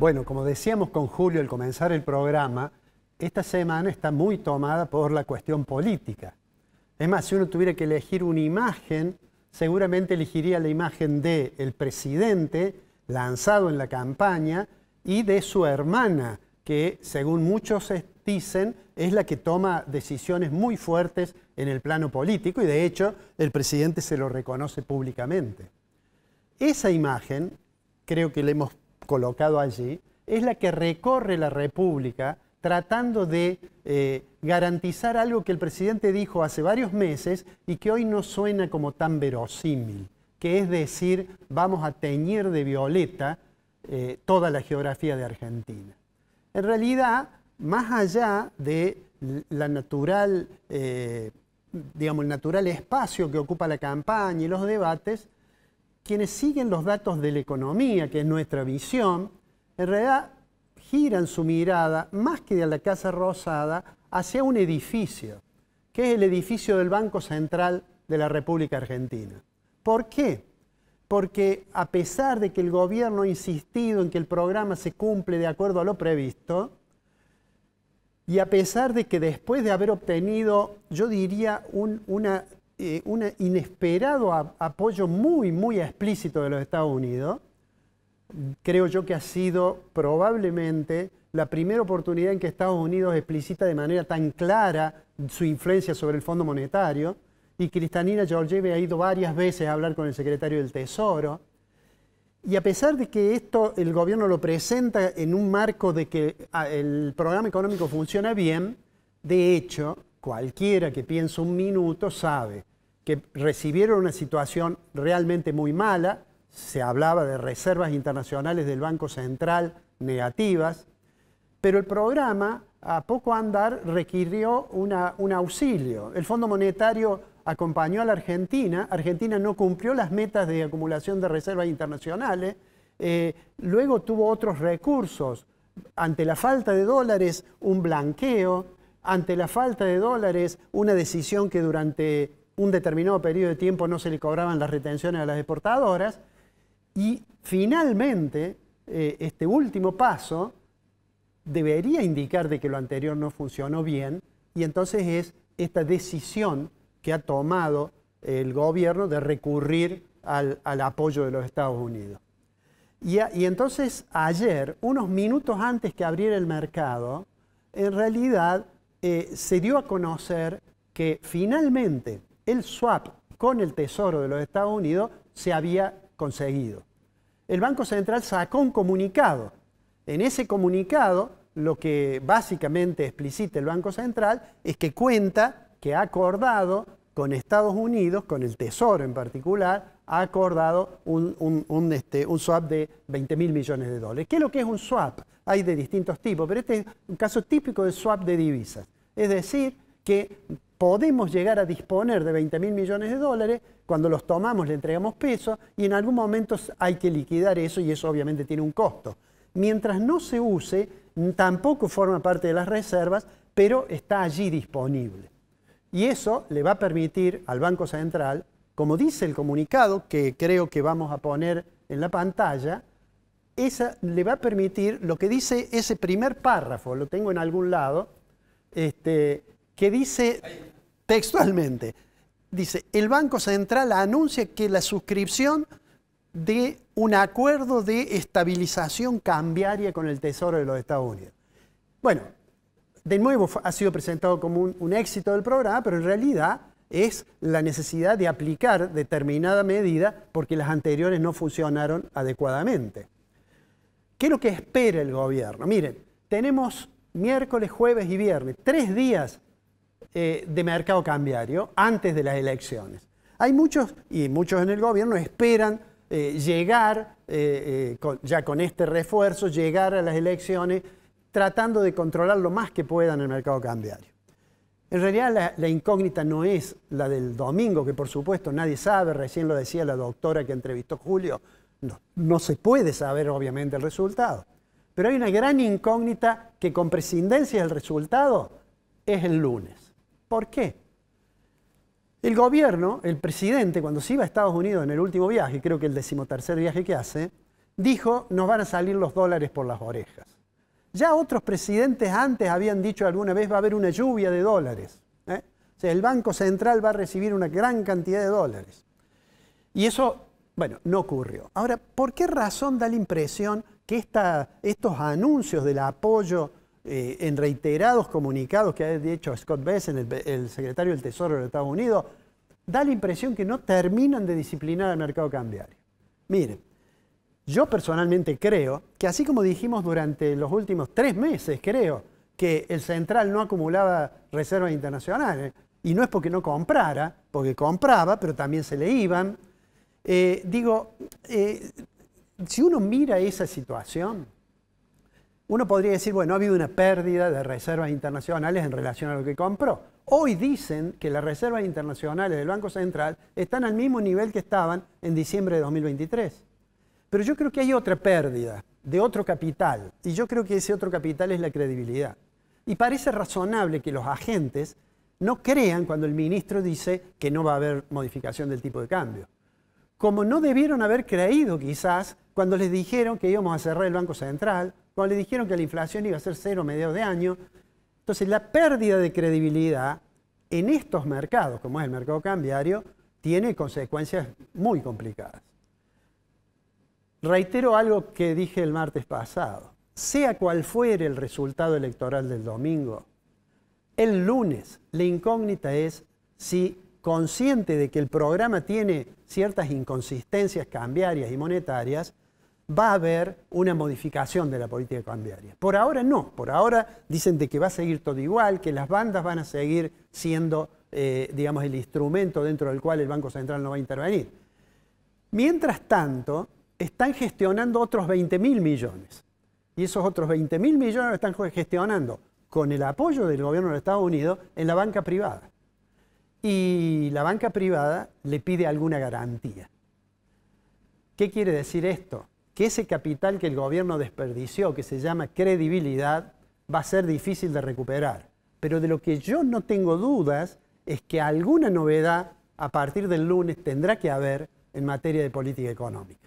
Bueno, como decíamos con Julio al comenzar el programa, esta semana está muy tomada por la cuestión política. Es más, si uno tuviera que elegir una imagen, seguramente elegiría la imagen del presidente lanzado en la campaña y de su hermana, que según muchos dicen es la que toma decisiones muy fuertes en el plano político y de hecho el presidente se lo reconoce públicamente. Esa imagen, creo que la hemos colocado allí, es la que recorre la República tratando de garantizar algo que el presidente dijo hace varios meses y que hoy no suena como tan verosímil, que es decir, vamos a teñir de violeta toda la geografía de Argentina. En realidad, más allá de la natural, digamos, el natural espacio que ocupa la campaña y los debates, quienes siguen los datos de la economía, que es nuestra visión, en realidad giran su mirada, más que de la Casa Rosada, hacia un edificio, que es el edificio del Banco Central de la República Argentina. ¿Por qué? Porque a pesar de que el gobierno ha insistido en que el programa se cumple de acuerdo a lo previsto, y a pesar de que después de haber obtenido, yo diría, un inesperado apoyo muy explícito de los Estados Unidos, creo yo que ha sido probablemente la primera oportunidad en que Estados Unidos explicita de manera tan clara su influencia sobre el Fondo Monetario, y Kristalina Georgieva ha ido varias veces a hablar con el secretario del Tesoro, y a pesar de que esto el gobierno lo presenta en un marco de que el programa económico funciona bien, de hecho, cualquiera que piense un minuto sabe que recibieron una situación realmente muy mala. Se hablaba de reservas internacionales del Banco Central negativas, pero el programa, a poco andar, requirió un auxilio. El Fondo Monetario acompañó a la Argentina. Argentina no cumplió las metas de acumulación de reservas internacionales. Luego tuvo otros recursos. Ante la falta de dólares, un blanqueo. Ante la falta de dólares, una decisión que durante un determinado periodo de tiempo no se le cobraban las retenciones a las exportadoras. Y finalmente, este último paso debería indicar de que lo anterior no funcionó bien, y entonces es esta decisión que ha tomado el gobierno de recurrir al apoyo de los Estados Unidos. Y entonces ayer, unos minutos antes que abriera el mercado, en realidad se dio a conocer que finalmente el swap con el Tesoro de los Estados Unidos se había conseguido. El Banco Central sacó un comunicado. En ese comunicado, lo que básicamente explicita el Banco Central es que cuenta que ha acordado con Estados Unidos, con el Tesoro en particular, ha acordado un swap de 20.000 millones de dólares. ¿Qué es lo que es un swap? Hay de distintos tipos, pero este es un caso típico de swap de divisas. Es decir, que podemos llegar a disponer de 20.000 millones de dólares, cuando los tomamos le entregamos pesos y en algún momento hay que liquidar eso y eso obviamente tiene un costo. Mientras no se use, tampoco forma parte de las reservas, pero está allí disponible. Y eso le va a permitir al Banco Central, como dice el comunicado, que creo que vamos a poner en la pantalla, le va a permitir lo que dice ese primer párrafo, lo tengo en algún lado, que dice textualmente, dice, el Banco Central anuncia que la suscripción de un acuerdo de estabilización cambiaria con el Tesoro de los Estados Unidos. Bueno, de nuevo ha sido presentado como un éxito del programa, pero en realidad es la necesidad de aplicar determinada medida porque las anteriores no funcionaron adecuadamente. ¿Qué es lo que espera el gobierno? Miren, tenemos miércoles, jueves y viernes, 3 días de mercado cambiario antes de las elecciones. Hay muchos, y muchos en el gobierno, esperan llegar, ya con este refuerzo, llegar a las elecciones tratando de controlar lo más que puedan el mercado cambiario. En realidad la incógnita no es la del domingo, que por supuesto nadie sabe, recién lo decía la doctora que entrevistó Julio, no se puede saber obviamente el resultado. Pero hay una gran incógnita que con prescindencia del resultado es el lunes. ¿Por qué? El gobierno, el presidente, cuando se iba a Estados Unidos en el último viaje, creo que el 13º viaje que hace, dijo, nos van a salir los dólares por las orejas. Ya otros presidentes antes habían dicho alguna vez va a haber una lluvia de dólares. O sea, el Banco Central va a recibir una gran cantidad de dólares. Y eso, bueno, no ocurrió. Ahora, ¿por qué razón da la impresión que estos anuncios del apoyo en reiterados comunicados que ha hecho Scott Bessent, el secretario del Tesoro de Estados Unidos, da la impresión que no terminan de disciplinar al mercado cambiario? Miren, yo personalmente creo que así como dijimos durante los últimos 3 meses, creo que el Central no acumulaba reservas internacionales, y no es porque no comprara, porque compraba, pero también se le iban. Si uno mira esa situación, uno podría decir, bueno, ha habido una pérdida de reservas internacionales en relación a lo que compró. Hoy dicen que las reservas internacionales del Banco Central están al mismo nivel que estaban en diciembre de 2023. Pero yo creo que hay otra pérdida de otro capital, y yo creo que ese otro capital es la credibilidad. Y parece razonable que los agentes no crean cuando el ministro dice que no va a haber modificación del tipo de cambio. Como no debieron haber creído quizás cuando les dijeron que íbamos a cerrar el Banco Central, cuando les dijeron que la inflación iba a ser 0 a mediados de año. Entonces la pérdida de credibilidad en estos mercados, como es el mercado cambiario, tiene consecuencias muy complicadas. Reitero algo que dije el martes pasado. Sea cual fuere el resultado electoral del domingo, el lunes la incógnita es si, consciente de que el programa tiene ciertas inconsistencias cambiarias y monetarias, va a haber una modificación de la política cambiaria. Por ahora no, por ahora dicen de que va a seguir todo igual, que las bandas van a seguir siendo, digamos, el instrumento dentro del cual el Banco Central no va a intervenir. Mientras tanto, están gestionando otros 20.000 millones. Y esos otros 20.000 millones lo están gestionando con el apoyo del gobierno de Estados Unidos en la banca privada. Y la banca privada le pide alguna garantía. ¿Qué quiere decir esto? Que ese capital que el gobierno desperdició, que se llama credibilidad, va a ser difícil de recuperar. Pero de lo que yo no tengo dudas es que alguna novedad a partir del lunes tendrá que haber en materia de política económica.